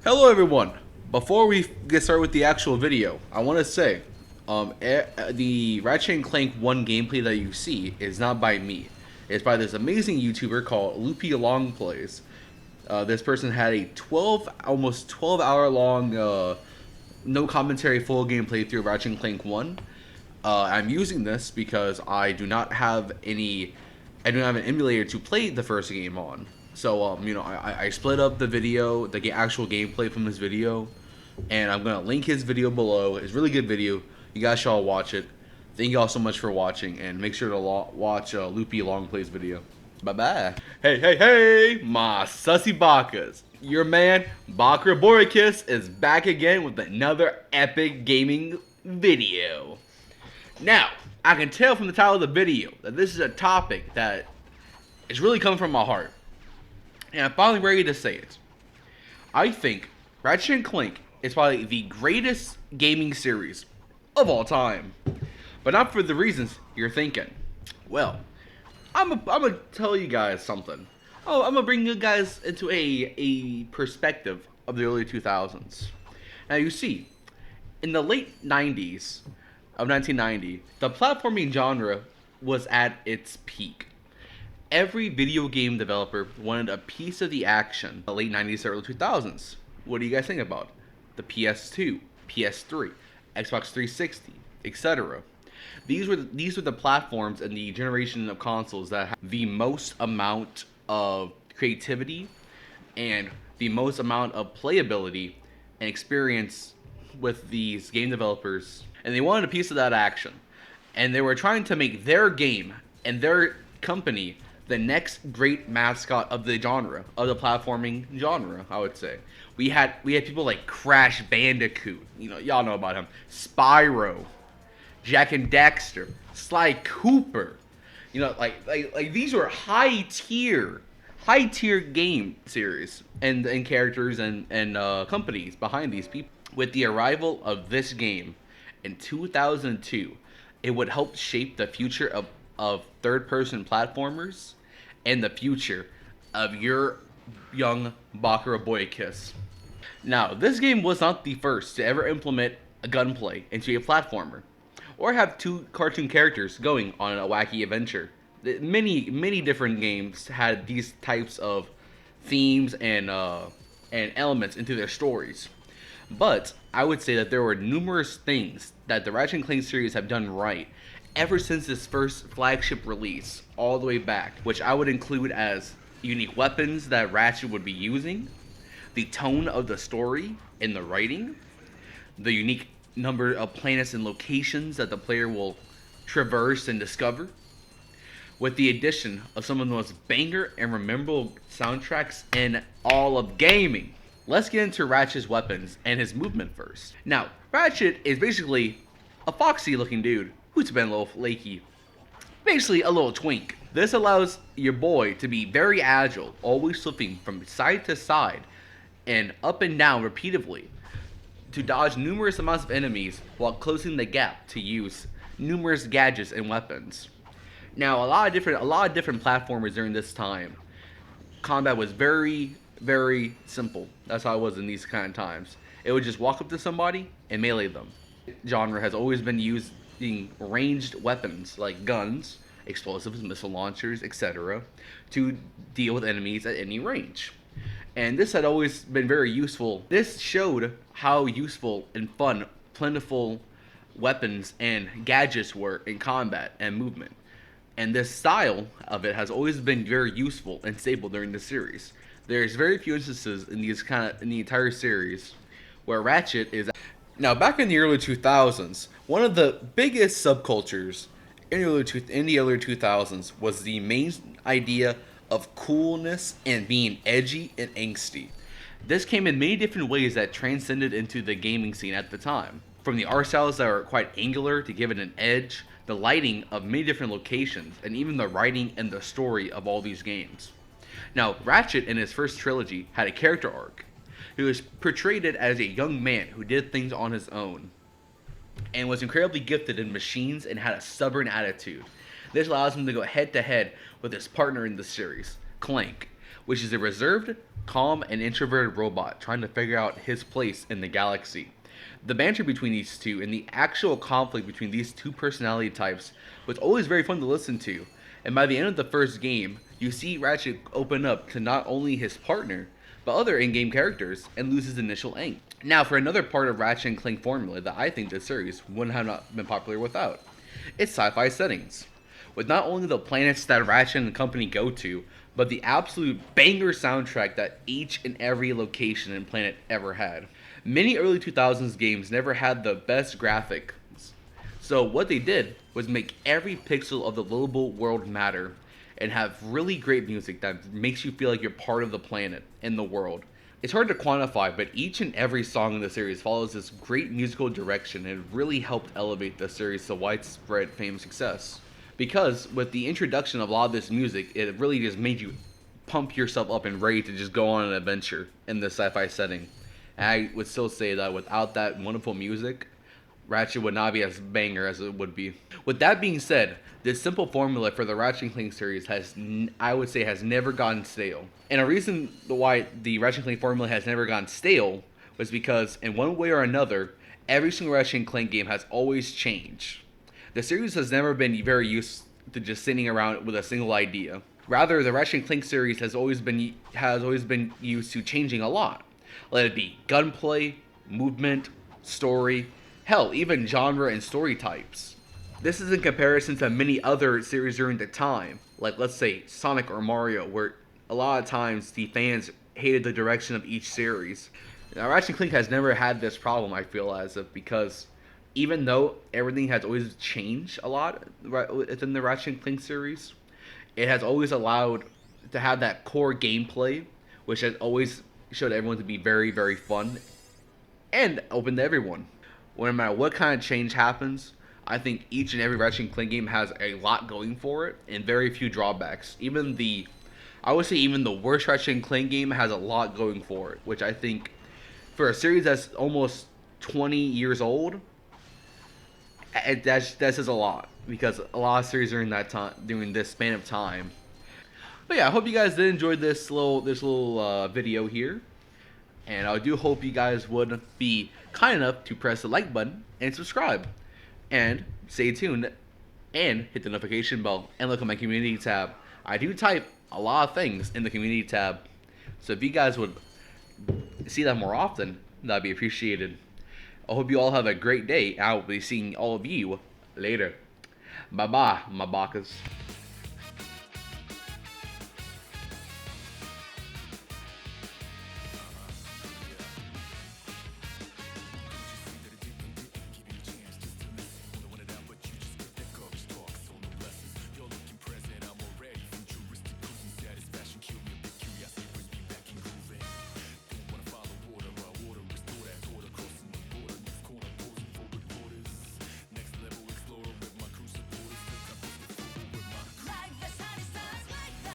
Hello everyone! Before we get started with the actual video, I want to say, the Ratchet and Clank 1 gameplay that you see is not by me. It's by this amazing YouTuber called Loopy Long Plays. This person had a almost 12 hour long, no commentary full game playthrough of Ratchet and Clank 1. I'm using this because I do not have an emulator to play the first game on. So, I split up the video, the actual gameplay from this video, and I'm going to link his video below. It's a really good video. You guys should all watch it. Thank you all so much for watching, and make sure to watch Loopy Long Plays video. Bye-bye. Hey, my sussy BAKASS. Your man, BAKASS, is back again with another epic gaming video. Now, I can tell from the title of the video that this is a topic that is really coming from my heart. And I'm finally ready to say it. I think Ratchet and Clank is probably the greatest gaming series of all time. But not for the reasons you're thinking. Well, I'm gonna tell you guys something. I'm gonna bring you guys into a perspective of the early 2000s. Now you see, in the late 90s of 1990, the platforming genre was at its peak. Every video game developer wanted a piece of the action. The late 90s to early 2000s. What do you guys think about the PS2, PS3, Xbox 360, etc.? These were the platforms and the generation of consoles that had the most amount of creativity and the most amount of playability and experience with these game developers, and they wanted a piece of that action, and they were trying to make their game and their company the next great mascot of the genre, of the platforming genre, I would say. We had people like Crash Bandicoot, y'all know about him, Spyro, Jak and Daxter, Sly Cooper. Like these were high tier game series and characters and companies behind these people. With the arrival of this game in 2002, it would help shape the future of third-person platformers and the future of your young BAKASS. Now, this game was not the first to ever implement a gunplay into a platformer, or have two cartoon characters going on a wacky adventure. Many different games had these types of themes and elements into their stories. But I would say that there were numerous things that the Ratchet and Clank series have done right ever since its first flagship release, all the way back, which I would include as unique weapons that Ratchet would be using, the tone of the story and the writing, the unique number of planets and locations that the player will traverse and discover, with the addition of some of the most banger and memorable soundtracks in all of gaming. Let's get into Ratchet's weapons and his movement first. Now, Ratchet is basically a foxy looking dude who's been a little flaky. Basically a little twink. This allows your boy to be very agile, always flipping from side to side and up and down repeatedly to dodge numerous amounts of enemies while closing the gap to use numerous gadgets and weapons. Now, a lot of different platformers during this time, combat was very simple. That's how it was in these kind of times. It would just walk up to somebody and melee them. Genre has always been using ranged weapons like guns, explosives, missile launchers, etc. to deal with enemies at any range. And this had always been very useful. This showed how useful and fun, plentiful weapons and gadgets were in combat and movement. And this style of it has always been very useful and stable during the series. There's very few instances in the entire series where Ratchet is. Now, back in the early 2000s, one of the biggest subcultures in the early 2000s was the main idea of coolness and being edgy and angsty. This came in many different ways that transcended into the gaming scene at the time. From the art styles that were quite angular to give it an edge, the lighting of many different locations, and even the writing and the story of all these games. Now, Ratchet in his first trilogy had a character arc. He was portrayed as a young man who did things on his own and was incredibly gifted in machines and had a stubborn attitude. This allows him to go head to head with his partner in the series, Clank, which is a reserved, calm, and introverted robot trying to figure out his place in the galaxy. The banter between these two and the actual conflict between these two personality types was always very fun to listen to. And by the end of the first game, you see Ratchet open up to not only his partner, but other in-game characters and lose his initial angst. Now, for another part of Ratchet and Clank formula that I think this series wouldn't have not been popular without, it's sci-fi settings. With not only the planets that Ratchet and company go to, but the absolute banger soundtrack that each and every location and planet ever had. Many early 2000s games never had the best graphics, so what they did was make every pixel of the livable world matter and have really great music that makes you feel like you're part of the planet and the world. It's hard to quantify, but each and every song in the series follows this great musical direction and really helped elevate the series to widespread fame and success. Because with the introduction of a lot of this music, it really just made you pump yourself up and ready to just go on an adventure in the sci-fi setting. And I would still say that without that wonderful music, Ratchet would not be as banger as it would be. With that being said, this simple formula for the Ratchet and Clank series I would say, has never gotten stale. And a reason why the Ratchet and Clank formula has never gone stale was because, in one way or another, every single Ratchet and Clank game has always changed. The series has never been very used to just sitting around with a single idea. Rather, the Ratchet and Clank series has always been used to changing a lot. Let it be gunplay, movement, story, hell, even genre and story types. This is in comparison to many other series during the time, like let's say Sonic or Mario, where a lot of times the fans hated the direction of each series. Now, Ratchet and Clank has never had this problem, I feel, as of, because even though everything has always changed a lot within the Ratchet and Clank series, it has always allowed to have that core gameplay, which has always showed everyone to be very, very fun and open to everyone. No matter what kind of change happens, I think each and every Ratchet and Clank game has a lot going for it and very few drawbacks. I would say even the worst Ratchet and Clank game has a lot going for it, which I think for a series that's almost 20 years old, that says a lot, because a lot of series during this span of time. But yeah, I hope you guys did enjoy this little video here, and I do hope you guys would be kind enough to press the like button and subscribe, and stay tuned and hit the notification bell and look at my community tab. I do type a lot of things in the community tab, so if you guys would see that more often, that'd be appreciated. I hope you all have a great day. I will be seeing all of you later. Bye bye, my BAKASS.